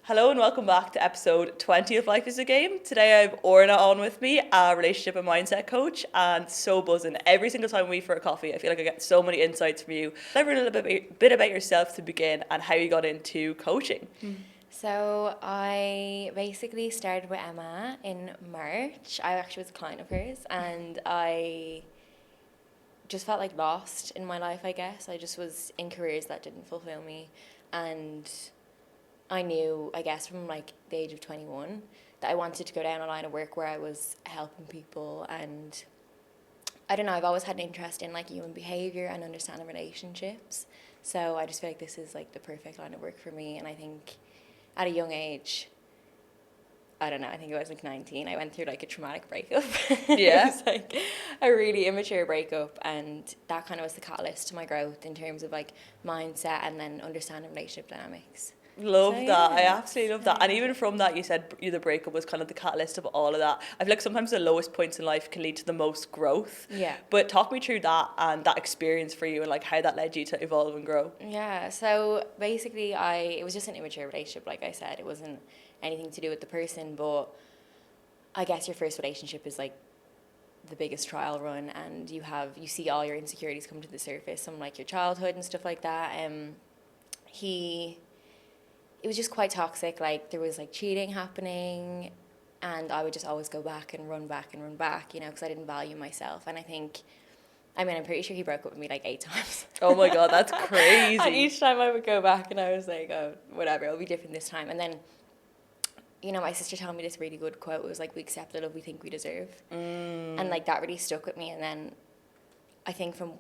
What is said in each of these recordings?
Hello and welcome back to episode 20 of Life is a Game. Today I have Orna on with me, a relationship and mindset coach, and so buzzing. Every single time we meet for a coffee, I feel like I get so many insights from you. Tell me a little bit about yourself to begin and how you got into coaching. So I basically started with Emma in March. I actually was a client of hers, and I just felt like lost in my life, I guess. I just was in careers that didn't fulfill me, and I knew, I guess, from like the age of 21 that I wanted to go down a line of work where I was helping people. And I don't know, I've always had an interest in like human behavior and understanding relationships. So I just feel like this is like the perfect line of work for me. And I think at a young age, I don't know, I think I was like 19, I went through like a traumatic breakup. Yeah. It was like a really immature breakup, and that kind of was the catalyst to my growth in terms of like mindset and then understanding relationship dynamics. Love So, that. I yeah, absolutely love that. And even from that, you said the breakup was kind of the catalyst of all of that. I feel like sometimes the lowest points in life can lead to the most growth. Yeah. But talk me through that and that experience for you and like how that led you to evolve and grow. Yeah, so basically it was just an immature relationship, like I said. It wasn't anything to do with the person, but I guess your first relationship is like the biggest trial run, and you see all your insecurities come to the surface, some like your childhood and stuff like that. It was just quite toxic. Like there was like cheating happening, and I would just always go back and run back, you know, because I didn't value myself. And I'm pretty sure he broke up with me like 8 times. Oh my God, that's crazy. And each time I would go back and I was like, oh, whatever, it'll be different this time. And then, you know, my sister told me this really good quote. It was like, we accept the love we think we deserve. And like that really stuck with me. And then I think from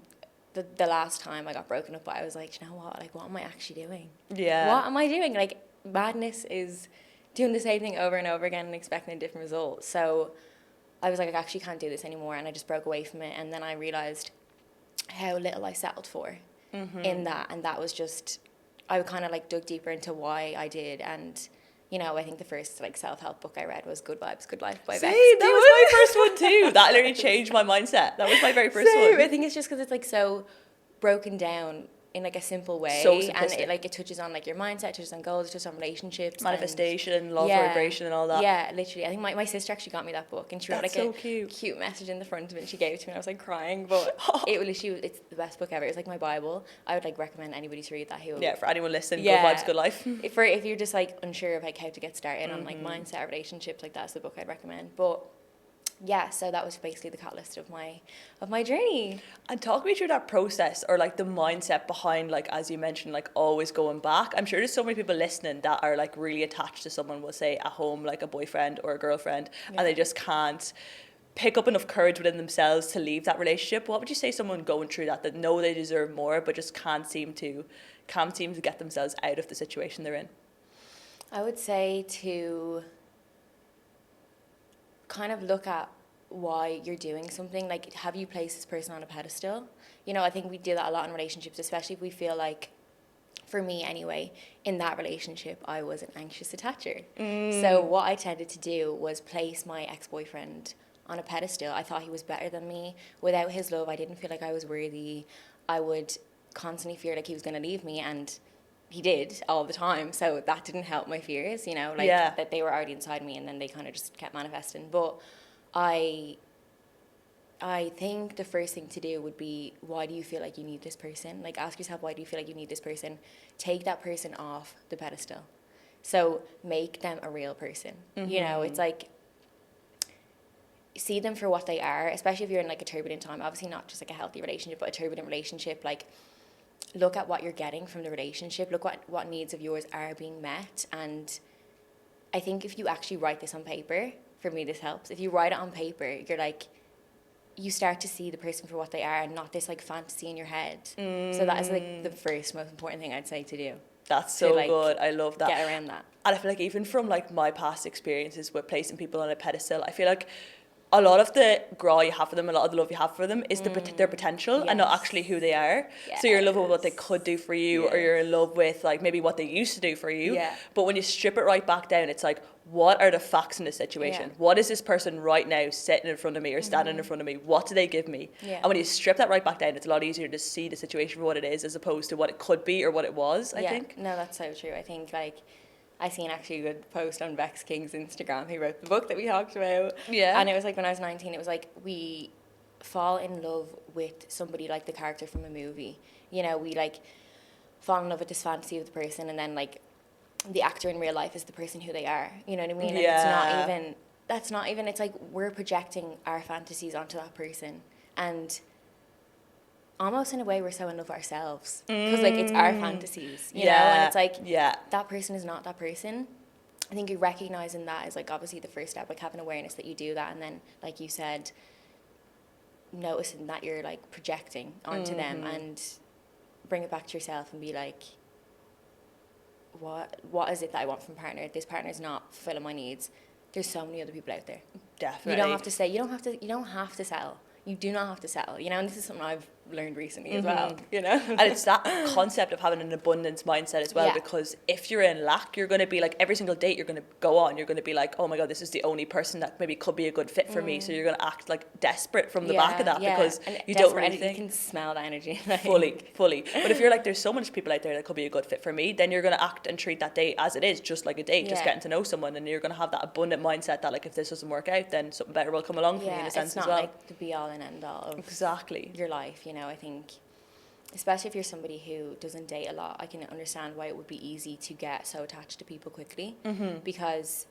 the last time I got broken up by, I was like, you know what? Like, what am I actually doing? Yeah. What am I doing? Like, madness is doing the same thing over and over again and expecting a different result. So I was like, I actually can't do this anymore. And I just broke away from it. And then I realized how little I settled for in that. And that was just, I kind of like dug deeper into why I did. And, you know, I think the first like self-help book I read was Good Vibes, Good Life by Bex. That was my first one too. That literally changed my mindset. That was my very first one. I think it's just because it's like so broken down in like a simple way, So and simplistic. it touches on like your mindset, touches on goals, touches on relationships, Manifestation, law of Yeah. vibration and all that. Yeah, literally. I think my sister actually got me that book, and she wrote That's like so a cute. message in the front of it, and she gave it to me, and I was like crying, but it's the best book ever. It's like my Bible. I would like recommend anybody to read that who Yeah, for anyone listening, Yeah. Good Vibes, Good Life. if you're just like unsure of like how to get started on like mindset or relationships, like that's the book I'd recommend. But yeah, so that was basically the catalyst of my journey. And talk me through that process or like the mindset behind, like, as you mentioned, like always going back. I'm sure there's so many people listening that are like really attached to someone, we'll say at home, like a boyfriend or a girlfriend, and they just can't pick up enough courage within themselves to leave that relationship. What would you say someone going through that know they deserve more but just can't seem to get themselves out of the situation they're in? I would say to kind of look at why you're doing something. Like, have you placed this person on a pedestal? You know, I think we do that a lot in relationships, especially if we feel like, for me anyway, in that relationship, I was an anxious attacher. So what I tended to do was place my ex-boyfriend on a pedestal. I thought he was better than me. Without his love, I didn't feel like I was worthy. I would constantly fear like he was going to leave me, and he did all the time. So that didn't help my fears, you know, like that they were already inside me, and then they kind of just kept manifesting. But I think the first thing to do would be, why do you feel like you need this person? Like, ask yourself, why do you feel like you need this person? Take that person off the pedestal. So make them a real person. You know, it's like, see them for what they are, especially if you're in like a turbulent time. Obviously not just like a healthy relationship, but a turbulent relationship. Like, look at what you're getting from the relationship. Look what needs of yours are being met. And I think if you actually write this on paper, for me this helps. If you write it on paper, you're like, you start to see the person for what they are and not this like fantasy in your head. So that is like the first most important thing I'd say to do. That's so good. I love that. Get around that. And I feel like even from like my past experiences with placing people on a pedestal, I feel like a lot of the grow you have for them, a lot of the love you have for them is their potential and not actually who they are. Yes. So you're in love with what they could do for you, or you're in love with like maybe what they used to do for you. Yeah. But when you strip it right back down, it's like, what are the facts in this situation? Yeah. What is this person right now sitting in front of me or standing in front of me? What do they give me? Yeah. And when you strip that right back down, it's a lot easier to see the situation for what it is as opposed to what it could be or what it was, I think. No, that's so true. I think like I seen actually a good post on Vex King's Instagram. He wrote the book that we talked about. Yeah. And it was like when I was 19, it was like we fall in love with somebody like the character from a movie. You know, we like fall in love with this fantasy of the person, and then like the actor in real life is the person who they are. You know what I mean? And that's not even, it's like we're projecting our fantasies onto that person. And almost in a way we're so in love with ourselves because like it's our fantasies, you know, and it's like that person is not that person. I think you're recognizing that is like obviously the first step, like having awareness that you do that, and then like you said, noticing that you're like projecting onto them, and bring it back to yourself and be like, what is it that I want from a partner? If this partner is not fulfilling my needs, there's so many other people out there. Definitely. You don't have to say, you don't have to settle. You do not have to settle, you know, and this is something I've learned recently as well, you know. And it's that concept of having an abundance mindset as well, because if you're in lack, you're going to be like, every single date you're going to go on, you're going to be like, oh my God, this is the only person that maybe could be a good fit for me. So you're going to act like desperate from the back of that, because and you don't really think. You can smell the energy. Like. Fully. But if you're like, there's so much people out there that could be a good fit for me, then you're going to act and treat that date as it is, just like a date, just getting to know someone, and you're going to have that abundant mindset that like, if this doesn't work out, then something better will come along for me in a sense as well. It's not like the be all and end all of your life, you know. I think especially if you're somebody who doesn't date a lot, I can understand why it would be easy to get so attached to people quickly, because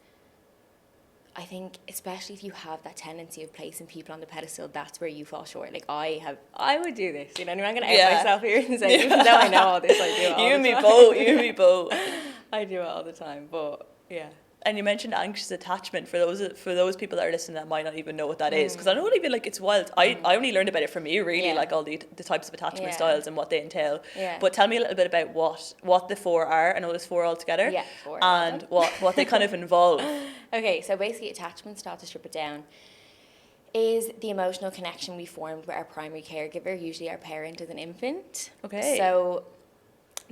I think especially if you have that tendency of placing people on the pedestal, that's where you fall short. Like I would do this, you know. I'm going to out myself here and say, even though I know all this, I do it all the time. You and me both. I do it all the time, but yeah. And you mentioned anxious attachment for those people that are listening that might not even know what that is, because I don't even, like, it's wild. I only learned about it from you, really, like all the types of attachment styles and what they entail. But tell me a little bit about what the four are. I know there's four altogether. Yeah, four. And what they kind of involve. Okay, so basically attachment style, to strip it down, is the emotional connection we formed with our primary caregiver, usually our parent as an infant. Okay. So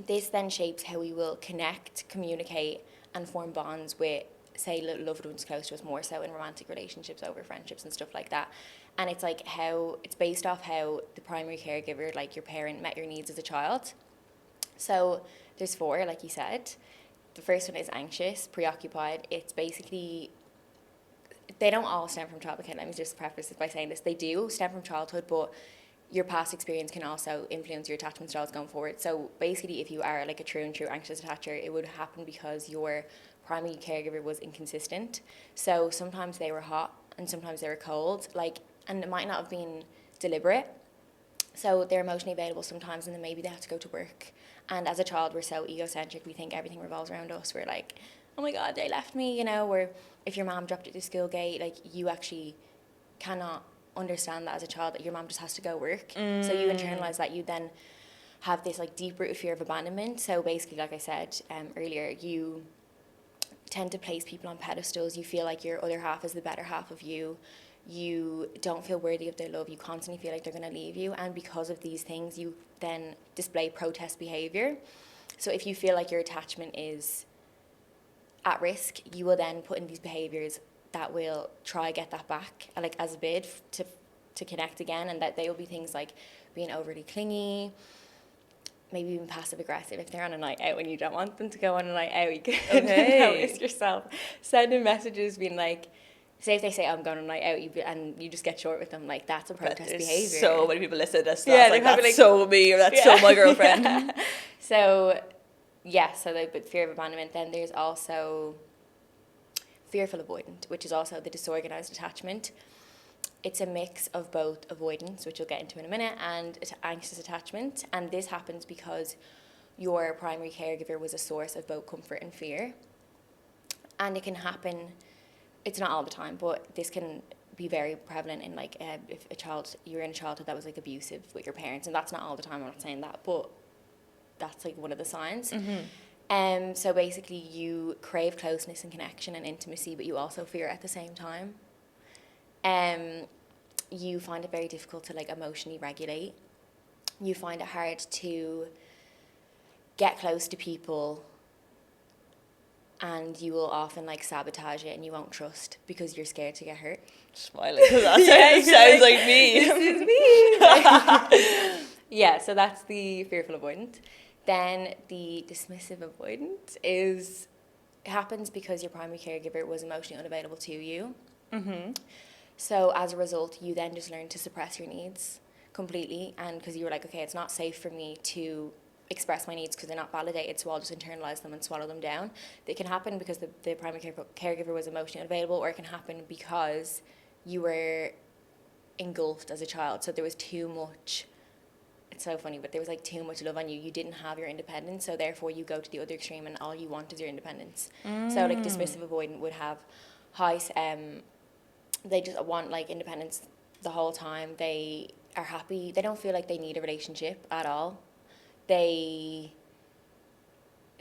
this then shapes how we will connect, communicate, and form bonds with, say, loved ones close to us, more so in romantic relationships over friendships and stuff like that. And it's like it's based off how the primary caregiver, like your parent, met your needs as a child. So there's four, like you said. The first one is anxious, preoccupied. It's basically, they don't all stem from childhood. Okay, let me just preface this by saying this. They do stem from childhood, but your past experience can also influence your attachment styles going forward. So basically, if you are like a true and true anxious attacher, it would happen because your primary caregiver was inconsistent. So sometimes they were hot and sometimes they were cold, and it might not have been deliberate. So they're emotionally available sometimes, and then maybe they have to go to work. And as a child, we're so egocentric, we think everything revolves around us. We're like, oh my God, they left me, you know. Or if your mom dropped you to the school gate, like, you actually cannot understand that as a child, that your mom just has to go work. So you internalize that. You then have this like deep-rooted fear of abandonment. So basically, like I said earlier, you tend to place people on pedestals. You feel like your other half is the better half of you. You don't feel worthy of their love. You constantly feel like they're going to leave you. And because of these things, you then display protest behavior. So if you feel like your attachment is at risk, you will then put in these behaviors that will try get that back, like as a bid to connect again. And that they will be things like being overly clingy, maybe even passive aggressive. If they're on a night out and you don't want them to go on a night out, you can notice yourself sending messages being like, say if they say, I'm going on a night out, and you just get short with them, like, that's a protest behavior. So many people listen to this, like, that's so me, or that's so my girlfriend. So the fear of abandonment. Then there's also fearful avoidant, which is also the disorganized attachment. It's a mix of both avoidance, which we'll get into in a minute, and anxious attachment. And this happens because your primary caregiver was a source of both comfort and fear. And it can happen, it's not all the time, but this can be very prevalent in like if you're in a childhood that was like abusive with your parents. And that's not all the time, I'm not saying that, but that's like one of the signs. So basically you crave closeness and connection and intimacy, but you also fear at the same time. You find it very difficult to like emotionally regulate. You find it hard to get close to people, and you will often like sabotage it, and you won't trust because you're scared to get hurt. Smiling. That sounds like me. This is me. Yeah, so that's the fearful avoidant. Then the dismissive avoidant is happens because your primary caregiver was emotionally unavailable to you. Mm-hmm. So as a result, you then just learn to suppress your needs completely, and because you were like, okay, it's not safe for me to express my needs because they're not validated, so I'll just internalize them and swallow them down. It can happen because the primary caregiver was emotionally unavailable, or it can happen because you were engulfed as a child, so there was too much. It's so funny, but there was like too much love on you. You didn't have your independence, so therefore you go to the other extreme and all you want is your independence. So like dismissive avoidant would have high they just want like independence the whole time. They are happy, they don't feel like they need a relationship at all. They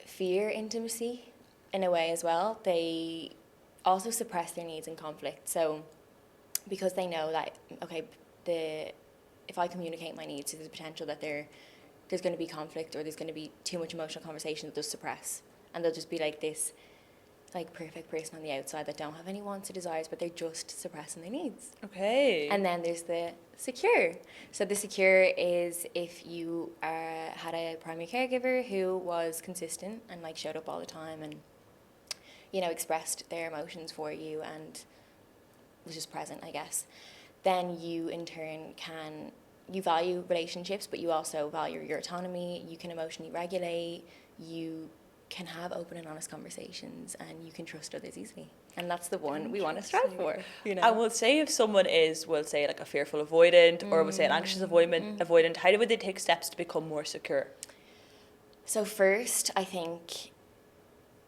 fear intimacy in a way as well. They also suppress their needs in conflict. So because they know that, okay, if I communicate my needs, there's a potential that there's going to be conflict, or there's going to be too much emotional conversation that they'll suppress, and they'll just be like this like perfect person on the outside that don't have any wants or desires, but they're just suppressing their needs. Okay. And then there's the secure. So the secure is if you had a primary caregiver who was consistent and like showed up all the time and, you know, expressed their emotions for you and was just present, I guess. Then you in turn you value relationships, but you also value your autonomy. You can emotionally regulate. You can have open and honest conversations, and you can trust others easily. And that's the one we want to strive for, you know. I will say if someone is, we'll say like a fearful avoidant, or we'll say an anxious avoidant, how would they take steps to become more secure? So first, I think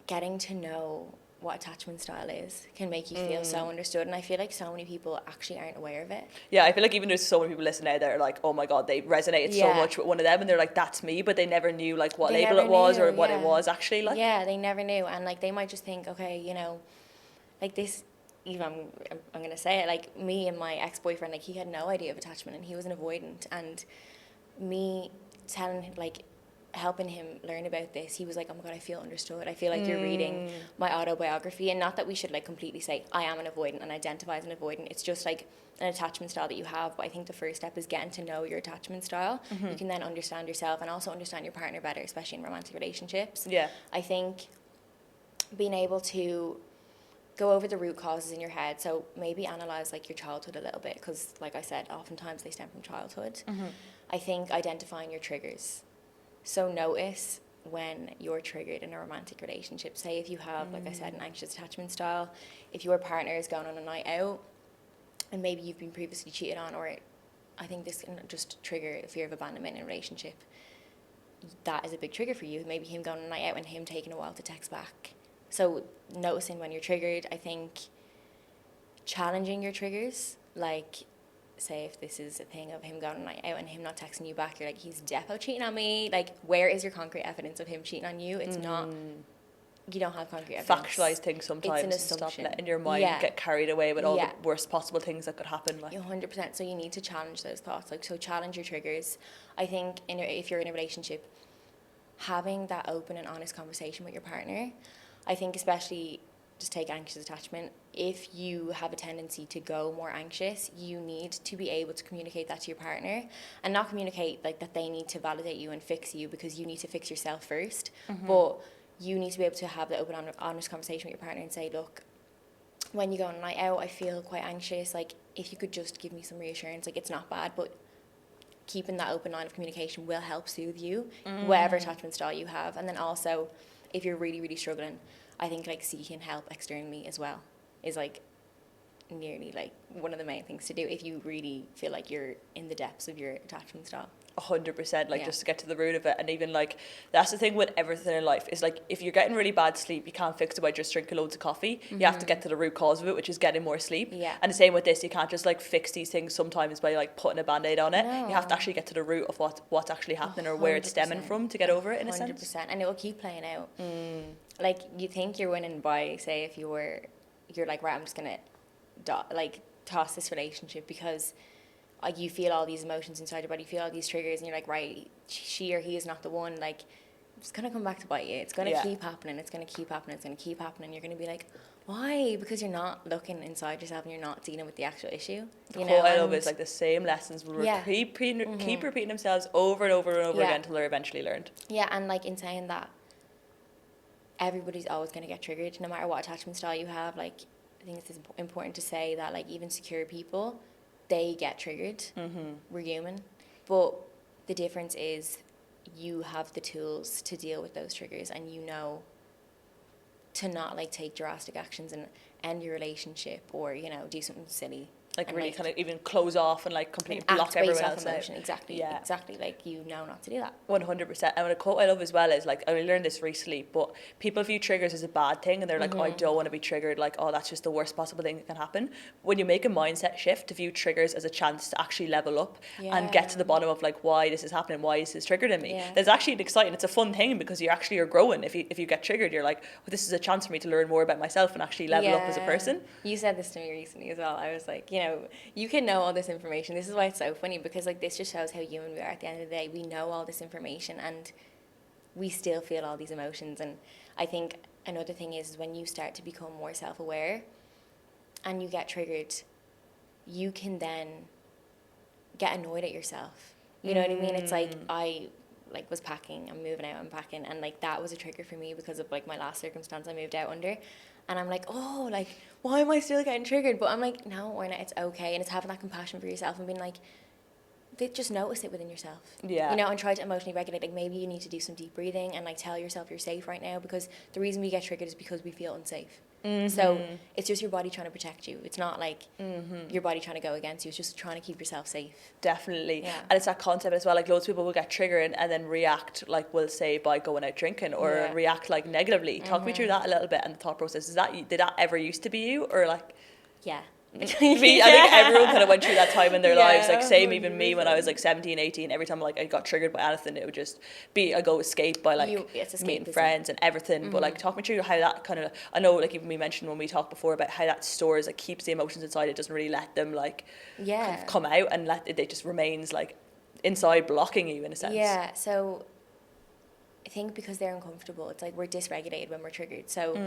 getting to know what attachment style is can make you feel so understood, and I feel like so many people actually aren't aware of it. Yeah, I feel like even there's so many people listening out that are like, oh my god, they resonated so much with one of them, and they're like, that's me, but they never knew like what label it was or what it was actually like. Yeah, they never knew, and like they might just think, okay, you know, like this, even I'm gonna say it, like me and my ex-boyfriend, like he had no idea of attachment and he was an avoidant, and me telling him, like helping him learn about this, he was like, oh my god, I feel understood. I feel like you're reading my autobiography. And not that we should like completely say I am an avoidant and identify as an avoidant. It's just like an attachment style that you have. But I think the first step is getting to know your attachment style. You can then understand yourself and also understand your partner better, especially in romantic relationships. Yeah. I think being able to go over the root causes in your head, so maybe analyze like your childhood a little bit, because like I said, oftentimes they stem from childhood. I think identifying your triggers. So notice when you're triggered in a romantic relationship. Say if you have, like I said, an anxious attachment style, if your partner is going on a night out and maybe you've been previously cheated on, or I think this can just trigger a fear of abandonment in a relationship. That is a big trigger for you. Maybe him going on a night out and him taking a while to text back. So noticing when you're triggered, I think challenging your triggers, like say if this is a thing of him going on a night out and him not texting you back, you're like, he's defo cheating on me. Like, where is your concrete evidence of him cheating on you? It's not, you don't have concrete evidence. Factualize things sometimes and stop letting your mind get carried away with all the worst possible things that could happen. Like 100%. So you need to challenge those thoughts. Like, so challenge your triggers. I think if you're in a relationship, having that open and honest conversation with your partner, I think especially just take anxious attachment. If you have a tendency to go more anxious, you need to be able to communicate that to your partner, and not communicate like that they need to validate you and fix you, because you need to fix yourself first. But you need to be able to have the open, honest conversation with your partner and say, look, when you go on a night out, I feel quite anxious. Like, if you could just give me some reassurance, like it's not bad, but keeping that open line of communication will help soothe you, whatever attachment style you have. And then also, if you're really, really struggling, I think like seeking help externally as well is like nearly like one of the main things to do if you really feel like you're in the depths of your attachment style. 100%, like just to get to the root of it. And even like that's the thing with everything in life is like if you're getting really bad sleep, you can't fix it by just drinking loads of coffee. You have to get to the root cause of it, which is getting more sleep. And the same with this, you can't just like fix these things sometimes by like putting a band-aid on it. You have to actually get to the root of what's actually happening or where it's stemming from to get over it in a sense. 100%. And it will keep playing out. Like you think you're winning by, say, if you're like, right, I'm just gonna like toss this relationship because like you feel all these emotions inside your body, you feel all these triggers, and you're like, right, she or he is not the one. Like, it's gonna come back to bite you. It's gonna keep happening. It's gonna keep happening. It's gonna keep happening. You're gonna be like, why? Because you're not looking inside yourself and you're not dealing with the actual issue. The whole I love is like the same lessons will keep repeating themselves over and over and over again until they're eventually learned. Yeah, and like in saying that, everybody's always going to get triggered no matter what attachment style you have. Like, I think it's important to say that, like, even secure people, they get triggered. We're human. But the difference is you have the tools to deal with those triggers, and you know to not, like, take drastic actions and end your relationship, or, you know, do something silly. Like, and, really like, kind of even close off and, like, completely act block based everyone off else emotion. out. Exactly. Yeah. Exactly. Like, you know not to do that. 100%. And a quote I love as well is, like, I learned this recently, but people view triggers as a bad thing, and they're like, oh, I don't want to be triggered, like, oh, that's just the worst possible thing that can happen. When you make a mindset shift to view triggers as a chance to actually level up and get to the bottom of, like, why this is happening, why is this triggering me, there's actually an exciting, it's a fun thing, because you actually are growing. If you get triggered, you're like, well, this is a chance for me to learn more about myself and actually level up as a person. You said this to me recently as well. I was like, you know, you can know all this information. This is why it's so funny, because, like, this just shows how human we are. At the end of the day, we know all this information and we still feel all these emotions. And I think another thing is when you start to become more self-aware and you get triggered, you can then get annoyed at yourself. You know what I mean? It's like, I, like, was packing, I'm moving out, I'm packing, and, like, that was a trigger for me because of, like, my last circumstance I moved out under. And I'm like, oh, like, why am I still getting triggered? But I'm like, no, Orna, it's okay. And it's having that compassion for yourself and being like, just notice it within yourself. Yeah. You know, and try to emotionally regulate. Like, maybe you need to do some deep breathing and, like, tell yourself you're safe right now, because the reason we get triggered is because we feel unsafe. So it's just your body trying to protect you. It's not like your body trying to go against you. It's just trying to keep yourself safe. Definitely. Yeah. And it's that concept as well, like, loads of people will get triggered and then react, like, we'll say, by going out drinking, or react, like, negatively. Talk me through that a little bit, and the thought process. Did that ever used to be you, or, like... Yeah. I think everyone kind of went through that time in their lives, like, same, 100%. even me when I was like 17, 18, every time, like, I got triggered by anything, it would just be I go escape by, like, meeting friends and everything. But, like, talk me through how that kind of, I know, like, even we mentioned when we talked before about how that stores, like, keeps the emotions inside. It doesn't really let them, like, kind of come out, and it just remains, like, inside, blocking you in a sense. So I think because they're uncomfortable, it's like we're dysregulated when we're triggered. So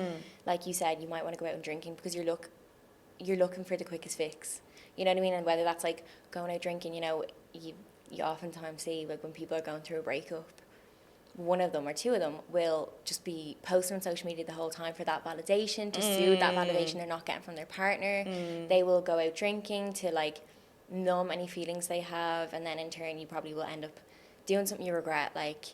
like you said, you might want to go out and drinking because you're looking for the quickest fix. You know what I mean? And whether that's, like, going out drinking, you know, you oftentimes see, like, when people are going through a breakup, one of them or two of them will just be posting on social media the whole time for that validation, to soothe that validation they're not getting from their partner. They will go out drinking to, like, numb any feelings they have, and then in turn you probably will end up doing something you regret, like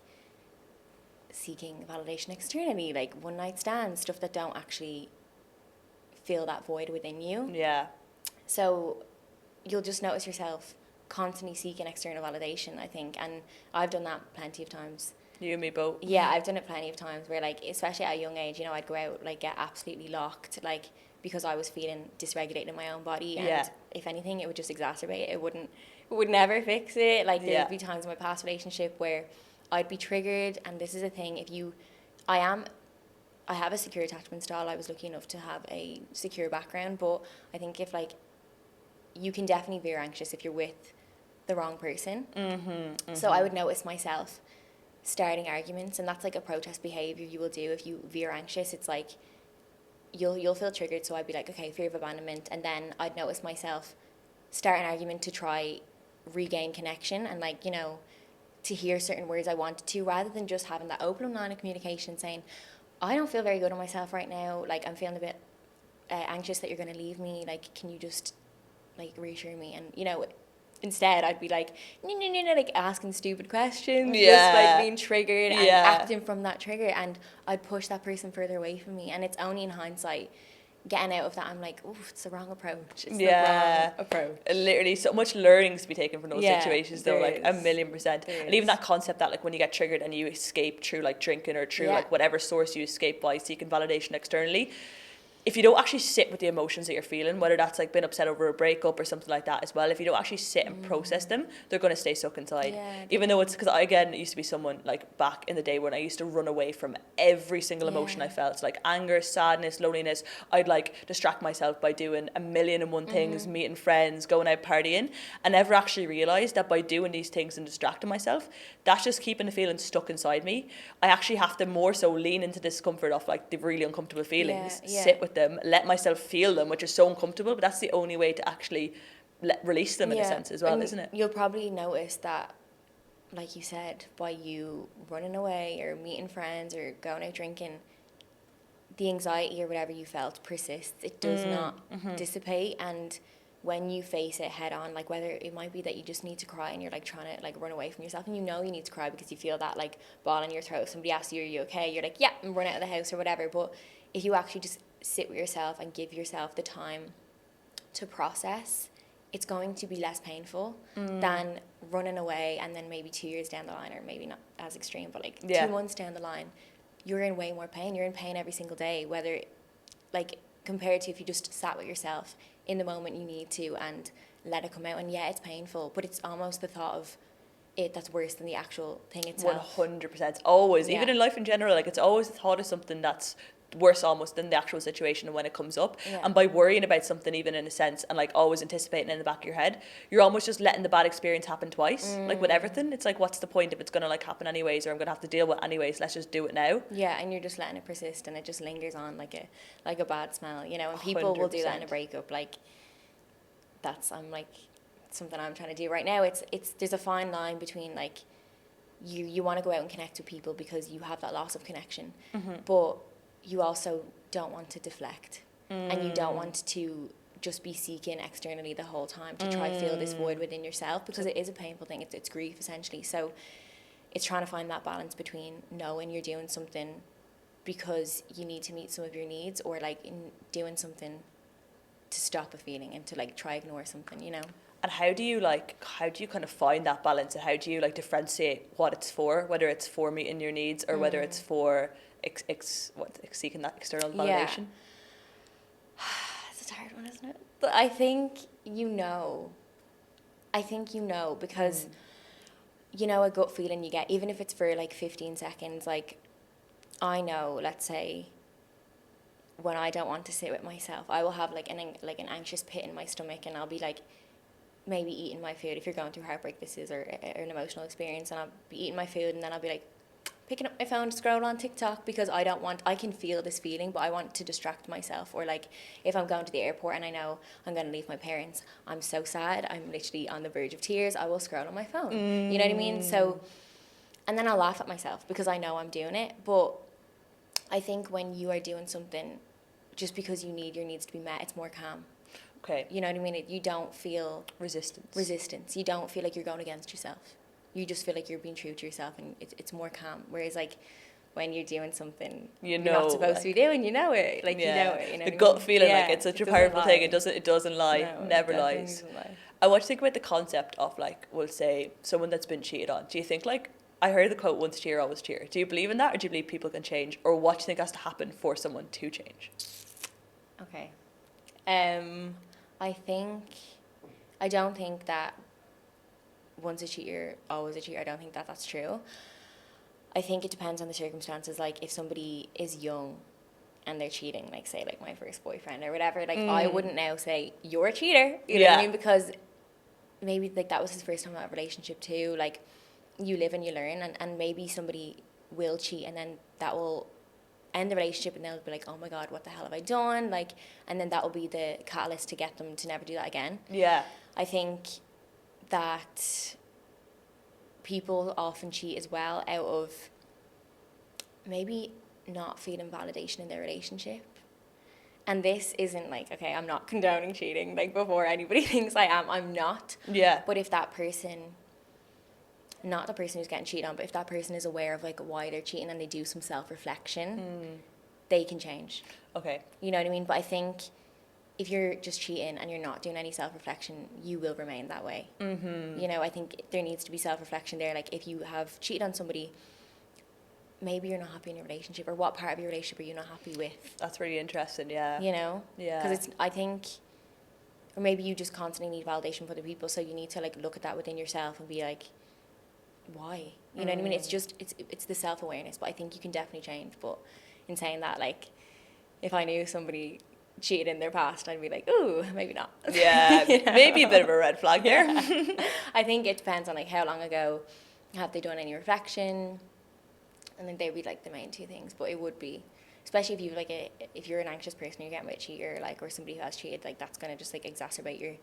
seeking validation externally, like one night stands, stuff that don't actually fill that void within you. Yeah. So you'll just notice yourself constantly seeking external validation, I think, and I've done that plenty of times. You and me both. Yeah, I've done it plenty of times where, like, especially at a young age, you know, I'd go out, like, get absolutely locked, like, because I was feeling dysregulated in my own body, and if anything, it would just exacerbate it. It would never fix it. Like, there'd be times in my past relationship where I'd be triggered, and this is a thing, I have a secure attachment style. I was lucky enough to have a secure background, but I think if, like, you can definitely veer anxious if you're with the wrong person. So I would notice myself starting arguments, and that's, like, a protest behavior you will do if you veer anxious. It's like you'll feel triggered, so I'd be like, okay, fear of abandonment, and then I'd notice myself start an argument to try regain connection, and, like, you know, to hear certain words I wanted to, rather than just having that open line of communication saying, I don't feel very good on myself right now, like, I'm feeling a bit anxious that you're going to leave me, like, can you just, like, reassure me? And, you know, instead I'd be like, no, like, asking stupid questions, just, like, being triggered and acting from that trigger, and I'd push that person further away from me. And it's only in hindsight, getting out of that, I'm like, oh, it's the wrong approach. It's the wrong approach. Literally, so much learning to be taken from those situations, though, like, is. 1,000,000%. And even that concept that, like, when you get triggered and you escape through, like, drinking or through, like, whatever source you escape by, seeking validation externally, if you don't actually sit with the emotions that you're feeling, whether that's, like, been upset over a breakup or something like that as well, if you don't actually sit and process them, they're going to stay stuck inside. Even though it's, because I, again, used to be someone, like, back in the day when I used to run away from every single emotion I felt. So, like, anger, sadness, loneliness, I'd, like, distract myself by doing 1,000,001 things, meeting friends, going out partying, and never actually realised that by doing these things and distracting myself, that's just keeping the feeling stuck inside me. I actually have to more so lean into discomfort of, like, the really uncomfortable feelings, sit with them, let myself feel them, which is so uncomfortable, but that's the only way to actually release them in a sense as well, and isn't it? You'll probably notice that, like you said, by you running away or meeting friends or going out drinking, the anxiety or whatever you felt persists. It does not dissipate. And when you face it head on, like whether it might be that you just need to cry and you're like trying to like run away from yourself, and you know you need to cry because you feel that like ball in your throat, somebody asks you, are you okay? You're like, yeah, and run out of the house or whatever. But if you actually just sit with yourself and give yourself the time to process, it's going to be less painful than running away, and then maybe 2 years down the line, or maybe not as extreme, but like 2 months down the line, you're in way more pain. You're in pain every single day, whether like compared to if you just sat with yourself in the moment you need to and let it come out. And yeah, it's painful, but it's almost the thought of it that's worse than the actual thing itself. 100%. Always, Yeah. even in life in general, like it's always the thought of something that's worse almost than the actual situation when it comes up. Yeah. And by worrying about something, even in a sense, and like always anticipating in the back of your head, you're almost just letting the bad experience happen twice. Like with everything, it's like, what's the point if it's gonna like happen anyways, or I'm gonna have to deal with it anyways? Let's just do it now. Yeah, and you're just letting it persist, and it just lingers on like a bad smell, you know. And people will do that in a 100%. breakup. Like I'm like something I'm trying to do right now. It's there's a fine line between like you want to go out and connect with people because you have that loss of connection, but you also don't want to deflect, and you don't want to just be seeking externally the whole time to try fill this void within yourself, because it is a painful thing. It's grief essentially. So it's trying to find that balance between knowing you're doing something because you need to meet some of your needs, or like in doing something to stop a feeling and to like try ignore something, you know. And how do you kind of find that balance, and how do you like differentiate what it's for, whether it's for meeting your needs or whether it's for seeking that external validation? It's a hard one, isn't it? But I think you know because you know a gut feeling you get, even if it's for like 15 seconds. Like I know, let's say, when I don't want to sit with myself, I will have like an anxious pit in my stomach, and I'll be like maybe eating my food. If you're going through heartbreak, this is, or an emotional experience, and I'll be eating my food, and then I'll be like picking up my phone to scroll on TikTok, because I can feel this feeling, but I want to distract myself. Or like if I'm going to the airport and I know I'm going to leave my parents, I'm so sad, I'm literally on the verge of tears, I will scroll on my phone. You know what I mean? So, and then I'll laugh at myself because I know I'm doing it. But I think when you are doing something just because you need your needs to be met, it's more calm. Okay. You know what I mean? You don't feel resistance. You don't feel like you're going against yourself. You just feel like you're being true to yourself, and it's more calm. Whereas like when you're doing something you're not supposed to be doing, you know it. Like you know it. You know the what gut I mean? feeling, like it's such a powerful thing. It doesn't lie. No, never it lies. doesn't lie. I want to think about the concept of like, we'll say someone that's been cheated on. Do you think, like, I heard the quote, once cheer, always cheer. Do you believe in that, or do you believe people can change? Or what do you think has to happen for someone to change? Okay. I don't think that once a cheater, always a cheater. I don't think that that's true. I think it depends on the circumstances. Like if somebody is young and they're cheating, like say like my first boyfriend or whatever, like I wouldn't now say you're a cheater. You know what I mean? Because maybe like that was his first time out of a relationship too. Like you live and you learn, and maybe somebody will cheat, and then that will end the relationship, and they'll be like, oh my god, what the hell have I done? Like, and then that will be the catalyst to get them to never do that again. Yeah. I think that people often cheat as well out of maybe not feeling validation in their relationship. And this isn't like, okay, I'm not condoning cheating, like before anybody thinks I am, I'm not. Yeah. But if that person, not the person who's getting cheated on, but if that person is aware of like why they're cheating and they do some self-reflection, they can change. Okay. You know what I mean? But I think if you're just cheating and you're not doing any self-reflection, you will remain that way. You know, I think there needs to be self-reflection there. Like if you have cheated on somebody, maybe you're not happy in your relationship, or what part of your relationship are you not happy with? That's really interesting, yeah. You know? Yeah. Because I think, or maybe you just constantly need validation from other people, so you need to like look at that within yourself and be like, why? You know what I mean? It's just, it's the self-awareness, but I think you can definitely change. But in saying that, like, if I knew somebody cheated in their past, I'd be like, ooh, maybe not. Yeah, you know? Maybe a bit of a red flag here. Yeah. I think it depends on like how long ago have they done any reflection, and then they'd be like the main two things. But it would be, especially if you like if you're an anxious person, you're getting with a cheater, like, or somebody who has cheated, like that's gonna just like exacerbate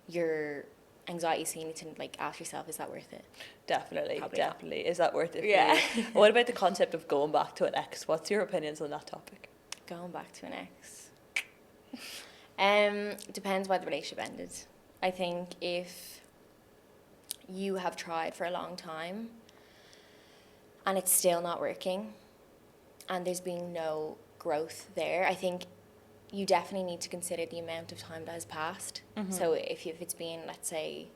your anxiety. So you need to like ask yourself, is that worth it? Definitely. Probably not. Is that worth it for Yeah. you? What about the concept of going back to an ex? What's your opinions on that topic? Going back to an ex. Depends why the relationship ended. I think if you have tried for a long time and it's still not working and there's been no growth there, I think you definitely need to consider the amount of time that has passed. Mm-hmm. So if it's been, let's say,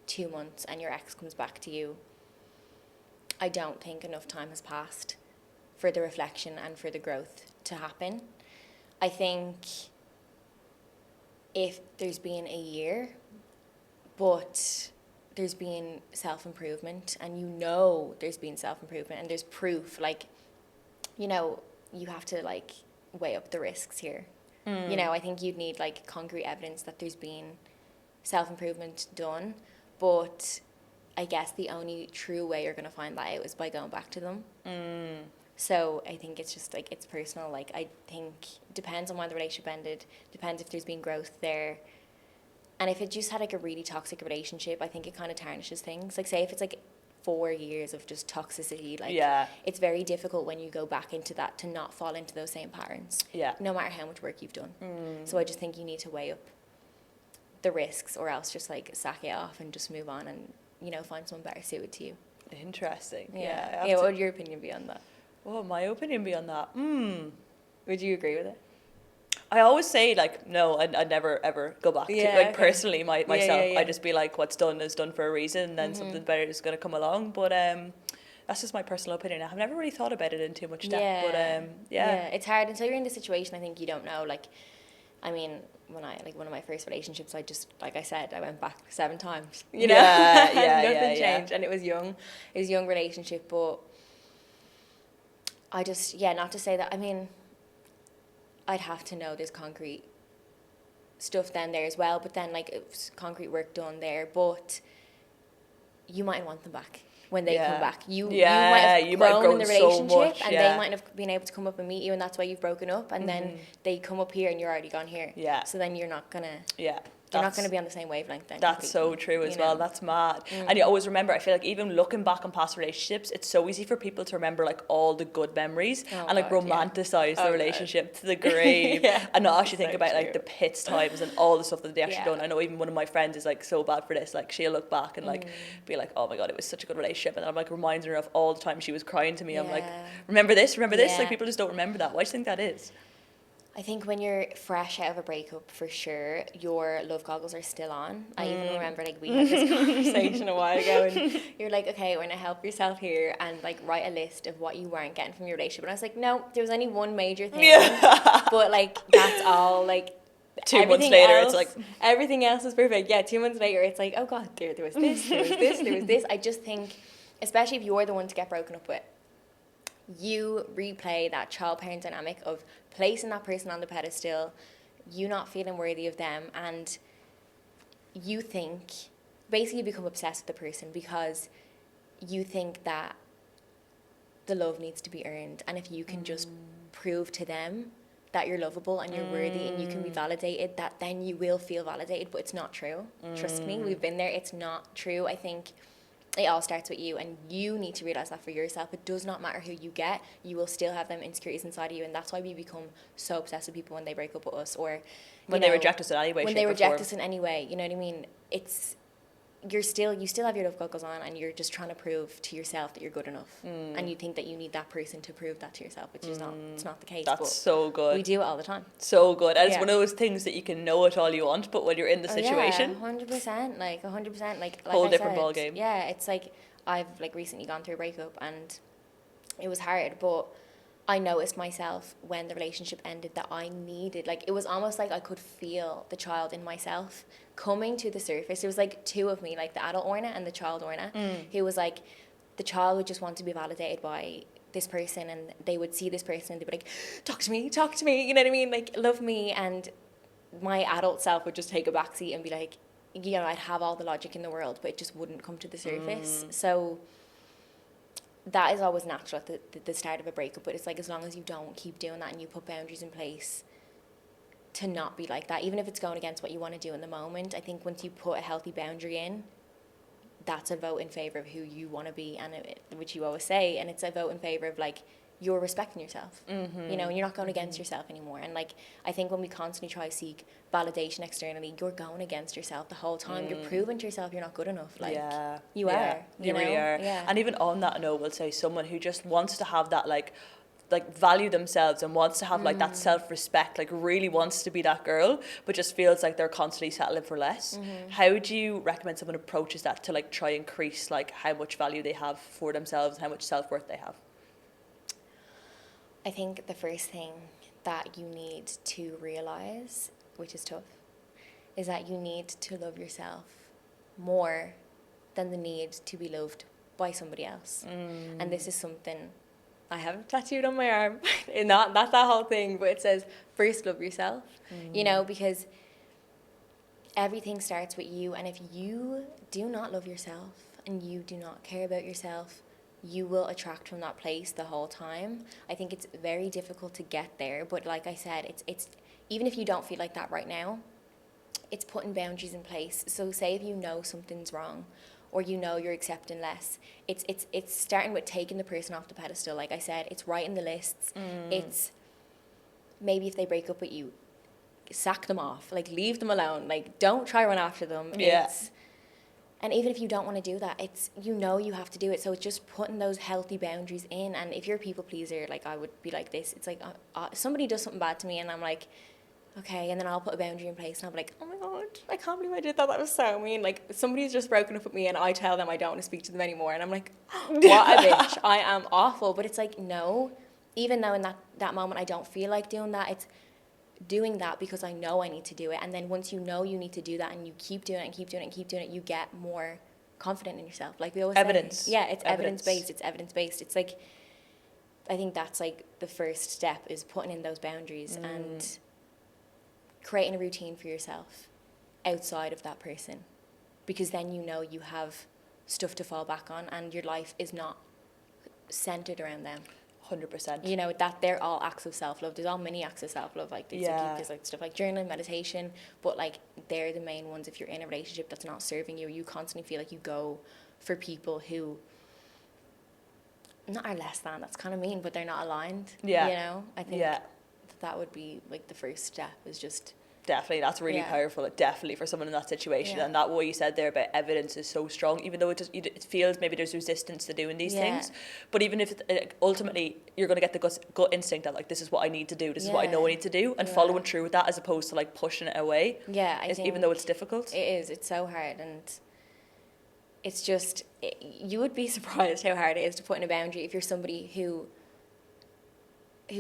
2 months and your ex comes back to you, I don't think enough time has passed for the reflection and for the growth to happen. I think if there's been a year, but there's been self-improvement, and you know there's been self-improvement and there's proof, like, you know, you have to, like, weigh up the risks here. You know, I think you'd need, like, concrete evidence that there's been self-improvement done, but I guess the only true way you're going to find that out is by going back to them. So I think it's just, like, it's personal. Like, I think it depends on why the relationship ended, depends if there's been growth there. And if it just had, like, a really toxic relationship, I think it kind of tarnishes things. Like, say if it's, like, 4 years of just toxicity, like, it's very difficult when you go back into that to not fall into those same patterns. No matter how much work you've done. So I just think you need to weigh up the risks, or else just, like, sack it off and just move on and, you know, find someone better suited to you. Interesting. Yeah, what would your opinion be on that? What would my opinion be on that? Would you agree with it? I always say, like, no, I'd never ever go back to, like, personally myself. I'd just be like, what's done is done for a reason, and then something better is going to come along. But that's just my personal opinion. I've never really thought about it in too much depth. But it's hard until you're in the situation. I think you don't know. Like, I mean, when I, like, one of my first relationships, I just, like I said, I went back 7 times. You know, nothing changed, and it was young. It was a young relationship, but I just, not to say that. I mean, I'd have to know there's concrete stuff then there as well, but then, like, it was concrete work done there, but you mightn't want them back when they come back. You might have grown in the relationship, so much, and they might have been able to come up and meet you, and that's why you've broken up, and then they come up here and you're already gone here. So then you're not gonna you're not going to be on the same wavelength then. That's so true as well. That's mad. And you always remember, I feel like even looking back on past relationships, it's so easy for people to remember, like, all the good memories and, like, romanticize the relationship to the grave and not actually think about like the pits times and all the stuff that they actually done. I know even one of my friends is, like, so bad for this. Like, she'll look back and, like, be like, oh my god, it was such a good relationship, and I'm, like, reminding her of all the time she was crying to me. I'm like, remember this. Like, people just don't remember that. Why do you think that is? I think when you're fresh out of a breakup, for sure, your love goggles are still on. I even remember, like, we had this conversation a while ago, and you're like, okay, we're going to help yourself here and, like, write a list of what you weren't getting from your relationship. And I was like, no, there was only one major thing. But, like, that's all, like, 2 months later, else, it's like... everything else is perfect. 2 months later, it's like, oh, God, there was this, there was this, there was this. I just think, especially if you're the one to get broken up with, you replay that child-parent dynamic of placing that person on the pedestal, you not feeling worthy of them, and you think, basically you become obsessed with the person because you think that the love needs to be earned, and if you can just prove to them that you're lovable and you're worthy and you can be validated, that then you will feel validated. But it's not true. Trust me, we've been there. It's not true. I think it all starts with you, and you need to realize that for yourself. It does not matter who you get, you will still have them insecurities inside of you, and that's why we become so obsessed with people when they break up with us, or when they reject us in any way, when they reject us in any way. You know what I mean? It's you still have your love goggles on, and you're just trying to prove to yourself that you're good enough, and you think that you need that person to prove that to yourself, which is not. It's not the case. That's so good. We do it all the time. So good, and it's one of those things that you can know it all you want, but when you're in the situation, 100%, like 100%, like whole different ball game. Yeah, it's like I've, like, recently gone through a breakup, and it was hard, but I noticed myself when the relationship ended that I needed, like, it was almost like I could feel the child in myself coming to the surface. It was like 2 of me, like the adult Orna and the child Orna, who was like, the child would just want to be validated by this person, and they would see this person and they'd be like, talk to me, you know what I mean, like, love me, and my adult self would just take a backseat and be like, you know, I'd have all the logic in the world, but it just wouldn't come to the surface. So that is always natural at the start of a breakup, but it's like, as long as you don't keep doing that and you put boundaries in place to not be like that, even if it's going against what you want to do in the moment, I think once you put a healthy boundary in, that's a vote in favour of who you want to be, and which you always say, and it's a vote in favour of, like, you're respecting yourself, you know, and you're not going against yourself anymore. And like, I think when we constantly try to seek validation externally, you're going against yourself the whole time. You're proving to yourself you're not good enough. Like, you are. You know? really are. Yeah. And even on that note, we'll say someone who just wants to have that like value themselves and wants to have like that self-respect, like really wants to be that girl, but just feels like they're constantly settling for less. How would you recommend someone approaches that to like try and increase like how much value they have for themselves and how much self-worth they have? I think the first thing that you need to realize, which is tough, is that you need to love yourself more than the need to be loved by somebody else. And this is something I have tattooed on my arm. Not that whole thing, but it says, first love yourself. You know, because everything starts with you. And if you do not love yourself and you do not care about yourself, you will attract from that place the whole time. I think it's very difficult to get there, but like I said, it's even if you don't feel like that right now, it's putting boundaries in place. So say if you know something's wrong, or you know you're accepting less, it's starting with taking the person off the pedestal. Like I said, it's writing the lists. It's maybe if they break up with you, sack them off, like leave them alone, like don't try run after them. And even if you don't want to do that, it's, you know, you have to do it. So it's just putting those healthy boundaries in. And if you're a people pleaser, like I would be like this, it's like somebody does something bad to me and I'm like, okay, and then I'll put a boundary in place and I'll be like, oh my God, I can't believe I did that. That was so mean. Like somebody's just broken up with me and I tell them I don't want to speak to them anymore. And I'm like, what a bitch. I am awful. But it's like, no, even though in that moment I don't feel like doing that, it's doing that because I know I need to do it. And then once you know you need to do that and you keep doing it and keep doing it and keep doing it, you get more confident in yourself. Like we always say, yeah, it's evidence-based. It's evidence-based. It's like, I think that's like the first step is putting in those boundaries and creating a routine for yourself outside of that person, because then you know you have stuff to fall back on and your life is not centered around them. 100%. You know, that they're all acts of self-love. There's all many acts of self-love, like there's like stuff like journaling, meditation, but like they're the main ones. If you're in a relationship that's not serving you, you constantly feel like you go for people who not are less than, that's kind of mean, but they're not aligned. You know, I think that would be like the first step, is just definitely, that's really powerful, definitely, for someone in that situation. And that what you said there about evidence is so strong, even though it feels maybe there's resistance to doing these things, but even if ultimately you're going to get the gut instinct that like, this is what I need to do, this is what I know I need to do, and following through with that as opposed to like pushing it away, I think even though it's difficult. It's so hard. And it's just, you would be surprised how hard it is to put in a boundary if you're somebody who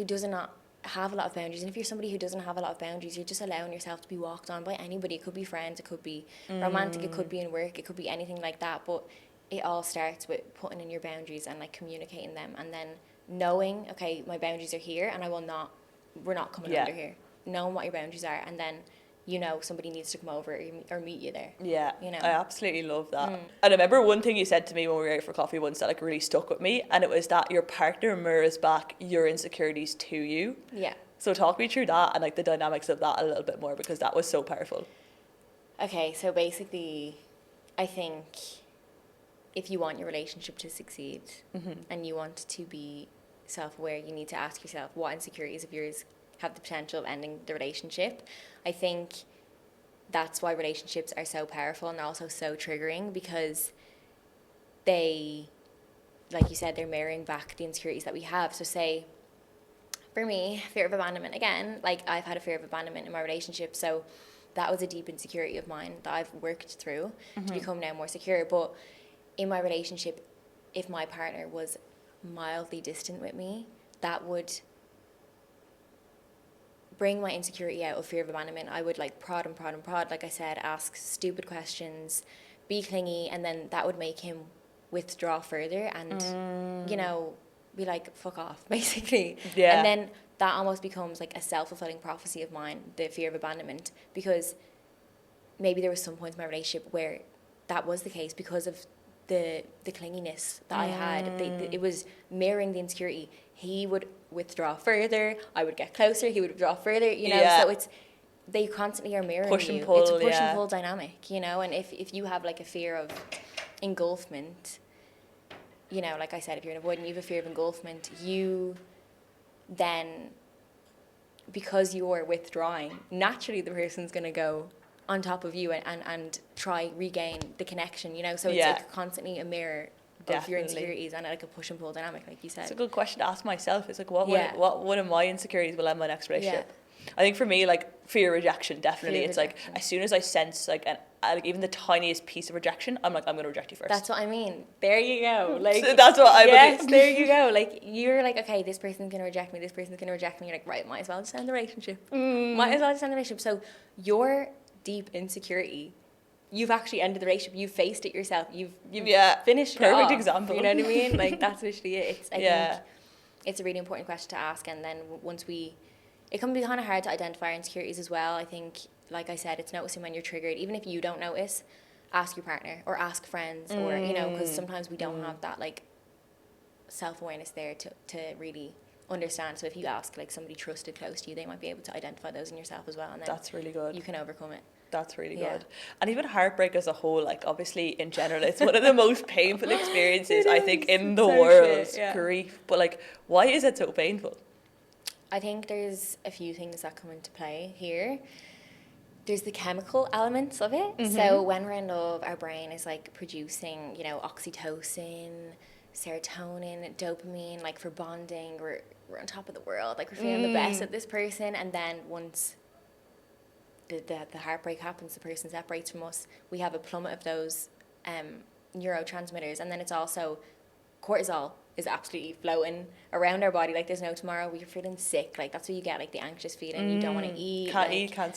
does not have a lot of boundaries. And if you're somebody who doesn't have a lot of boundaries, you're just allowing yourself to be walked on by anybody. It could be friends, it could be romantic, it could be in work, it could be anything like that. But it all starts with putting in your boundaries and like communicating them, and then knowing, okay, my boundaries are here and we're not coming under here. Knowing what your boundaries are, and then you know somebody needs to come over or meet you there. Yeah, you know. I absolutely love that. And I remember one thing you said to me when we were out for coffee once that like really stuck with me, and it was that your partner mirrors back your insecurities to you. Yeah. So talk me through that and like the dynamics of that a little bit more, because that was so powerful. Okay, so basically, I think if you want your relationship to succeed and you want to be self-aware, you need to ask yourself what insecurities of yours have the potential of ending the relationship. I think that's why relationships are so powerful and also so triggering, because they, like you said, they're mirroring back the insecurities that we have. So say, for me, fear of abandonment, again, like I've had a fear of abandonment in my relationship, so that was a deep insecurity of mine that I've worked through to become now more secure. But in my relationship, if my partner was mildly distant with me, that would bring my insecurity out of fear of abandonment. I would like prod, like I said, ask stupid questions, be clingy, and then that would make him withdraw further and, you know, be like, fuck off, basically. Yeah. And then that almost becomes like a self-fulfilling prophecy of mine, the fear of abandonment, because maybe there was some points in my relationship where that was the case because of the clinginess that I had. It was mirroring the insecurity. He would withdraw further, I would get closer, he would withdraw further, you know. So it's, they constantly are mirroring push and you. pull, it's a push and pull dynamic, you know. And if you have like a fear of engulfment, you know, like I said, if you're an avoidant, you have a fear of engulfment, you then, because you're withdrawing, naturally the person's going to go on top of you and try regain the connection, you know, so it's like constantly a mirror of your insecurities and like a push and pull dynamic, like you said. It's a good question to ask myself. It's like, what one of my insecurities will end my next relationship? I think for me, like, fear of rejection, definitely. It's like, as soon as I sense like like even the tiniest piece of rejection, I'm like, I'm going to reject you first. That's what I mean. There you go. Like, so that's what I Yes, there you go. Like, you're like, okay, this person's going to reject me, this person's going to reject me. You're like, right, might as well just end the relationship. Might as well just end the relationship. So your deep insecurity, you've actually ended the relationship. You've faced it yourself. You've finished it off. Perfect example. You know what I mean? Like, that's literally it. I think it's a really important question to ask. And then once it can be kind of hard to identify our insecurities as well. I think, like I said, it's noticing when you're triggered. Even if you don't notice, ask your partner or ask friends or, you know, because sometimes we don't have that, like, self-awareness there to really understand. So if you ask, like, somebody trusted close to you, they might be able to identify those in yourself as well. And then that's really good. You can overcome it. That's really good. And even heartbreak as a whole, like, obviously in general, it's one of the most painful experiences, I think, in the world. Grief. But, like, why is it so painful? I think there's a few things that come into play here. There's the chemical elements of it. So when we're in love, our brain is like producing, you know, oxytocin, serotonin, dopamine, like for bonding. We're on top of the world, like we're feeling the best of this person. And then once the heartbreak happens, the person separates from us, we have a plummet of those neurotransmitters. And then it's also cortisol is absolutely floating around our body like there's no tomorrow. We're feeling sick, like that's what you get, like the anxious feeling. You don't want to eat, can't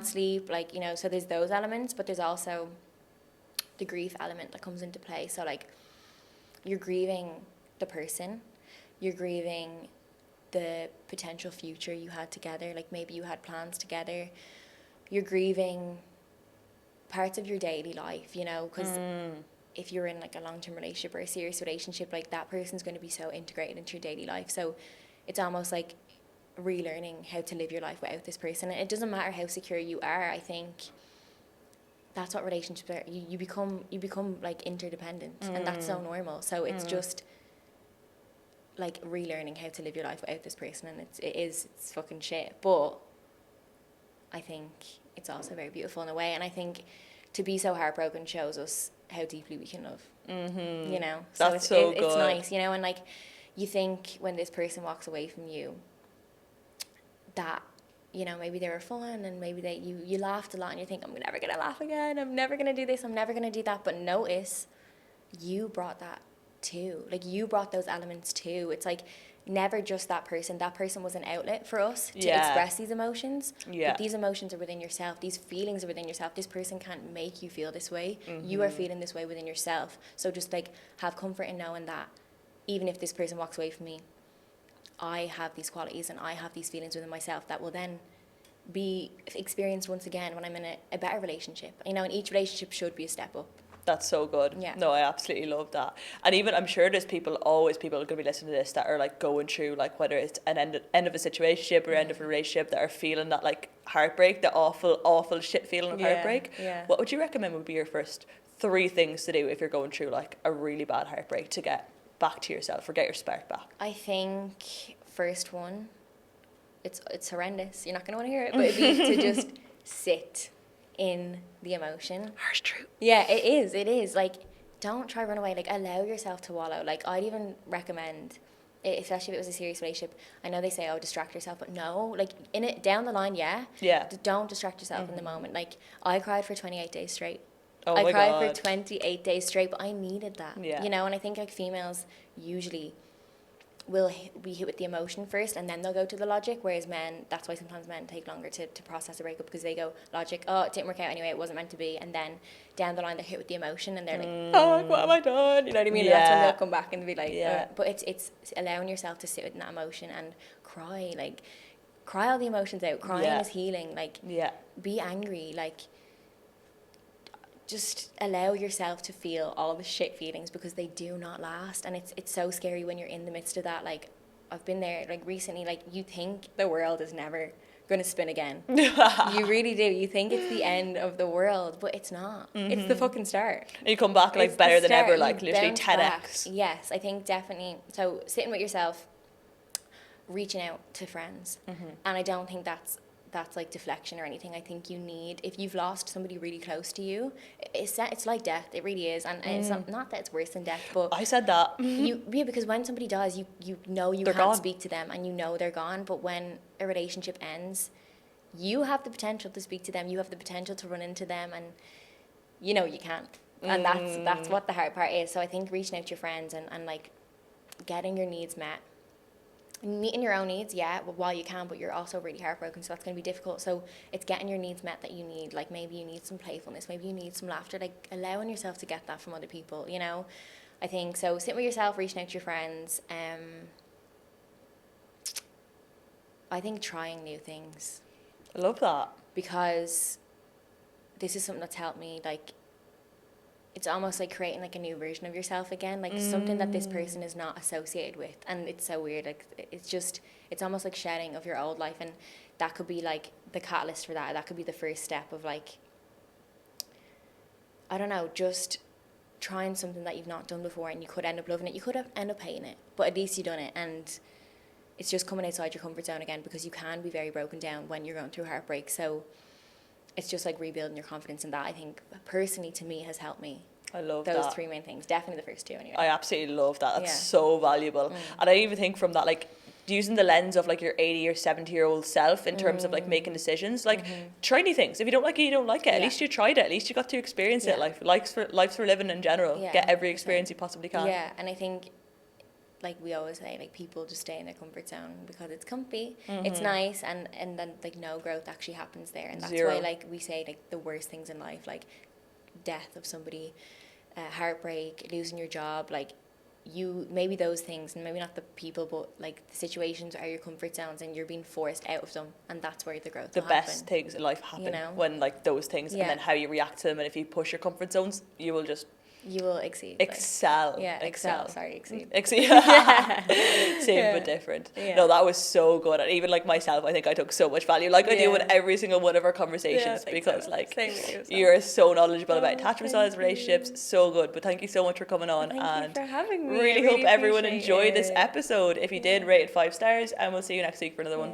sleep, like, you know. So there's those elements, but there's also the grief element that comes into play. So like, you're grieving the person, you're grieving the potential future you had together, like maybe you had plans together, you're grieving parts of your daily life, you know, because if you're in like a long-term relationship or a serious relationship, like that person's going to be so integrated into your daily life. So it's almost like relearning how to live your life without this person. And it doesn't matter how secure you are. I think that's what relationships are. You become like interdependent, and that's so normal. So it's just like relearning how to live your life without this person, and it's fucking shit. But I think it's also very beautiful in a way, and I think to be so heartbroken shows us how deeply we can love. You know, so that's so good. It's nice, you know, and like you think when this person walks away from you, that, you know, maybe they were fun and maybe you laughed a lot and you think, I'm never gonna laugh again, I'm never gonna do this, I'm never gonna do that. But notice you brought that too, like you brought those elements too. It's like never just that person was an outlet for us to express these emotions, but these emotions are within yourself, these feelings are within yourself. This person can't make you feel this way. You are feeling this way within yourself. So just like have comfort in knowing that even if this person walks away from me, I have these qualities and I have these feelings within myself that will then be experienced once again when I'm in a better relationship, you know. And each relationship should be a step up. That's so good. Yeah. No, I absolutely love that. And even I'm sure there's people are going to be listening to this that are like going through, like, whether it's an end of a situationship or end of a relationship, that are feeling that like heartbreak, the awful shit feeling of heartbreak. What would you recommend would be your first 3 things to do if you're going through like a really bad heartbreak to get back to yourself or get your spark back? I think first one, it's horrendous, you're not going to want to hear it, but it'd be to just sit in the emotion. Harsh truth. Yeah, it is like, don't try run away, like allow yourself to wallow. Like I'd even recommend, especially if it was a serious relationship, I know they say, oh, distract yourself, but no, like in it down the line, don't distract yourself in the moment. Like I cried for 28 days straight. I cried for 28 days straight, but I needed that, you know. And I think like females usually will be hit with the emotion first and then they'll go to the logic, whereas men, that's why sometimes men take longer to process a breakup, because they go logic, oh, it didn't work out anyway, it wasn't meant to be, and then down the line they're hit with the emotion and they're like, oh, what have I done, you know what I mean? And that's when they'll come back and be like, but it's allowing yourself to sit with that emotion and cry, like cry all the emotions out. Crying is healing. Like be angry, like just allow yourself to feel all the shit feelings, because they do not last. And it's so scary when you're in the midst of that. Like I've been there, like recently, like you think the world is never going to spin again. You really do. You think it's the end of the world, but it's not. It's the fucking start. And you come back like It's better the than ever, start. like You literally bounce 10x. back. Yes, I think definitely. So sitting with yourself, reaching out to friends, and I don't think that's like deflection or anything. I think you need, if you've lost somebody really close to you, it's like death. It really is, and it's not that it's worse than death, but I said that. because when somebody dies, you know you They're can't gone. speak to them, and you know they're gone. But when a relationship ends, you have the potential to speak to them. You have the potential to run into them, and you know you can't. And that's what the hard part is. So I think reaching out to your friends and like getting your needs met, meeting your own needs, yeah, while you can, but you're also really heartbroken, so that's going to be difficult. So it's getting your needs met that you need. Like maybe you need some playfulness, maybe you need some laughter, like allowing yourself to get that from other people, you know. I think so. Sitting with yourself, reaching out to your friends. I think trying new things, I love that. because this is something that's helped me. Like, it's almost like creating like a new version of yourself again, like something that this person is not associated with. And it's so weird, like it's almost like shedding of your old life, and that could be like the catalyst for that could be the first step of like, I don't know, just trying something that you've not done before, and you could end up loving it, you could end up hating it, but at least you've done it. And it's just coming outside your comfort zone again, because you can be very broken down when you're going through heartbreak. So it's just like rebuilding your confidence, and that I think personally to me has helped me. I love those that. three main things, definitely the first two anyway. I absolutely love that. That's Yeah. so valuable. And I even think from that, like using the lens of like your 80 or 70-year-old self in terms of like making decisions, like try new things. If you don't like it, you don't like it. At least you tried it. At least you got to experience it. Like life's for living in general. Get every experience you possibly can. Yeah, and I think, like we always say, like people just stay in their comfort zone because it's comfy, it's nice, and then like no growth actually happens there. And that's why like we say like the worst things in life, like death of somebody, heartbreak, losing your job, like you, maybe those things, and maybe not the people, but like the situations are your comfort zones, and you're being forced out of them, and that's where the growth The will best happen. things in life happen, You know? when like those things, and then how you react to them, and if you push your comfort zones, you will just You will exceed. excel. Excel. Sorry, exceed. Exceed. Same but different. Yeah. No, that was so good. And even like myself, I think I took so much value, like I do with every single one of our conversations, because like you're so knowledgeable about attachment styles, relationships. So good. But thank you so much for coming on. Thank you for having me. Really hope everyone appreciate enjoyed this it. episode. If you did, rate it 5 stars, and we'll see you next week for another one.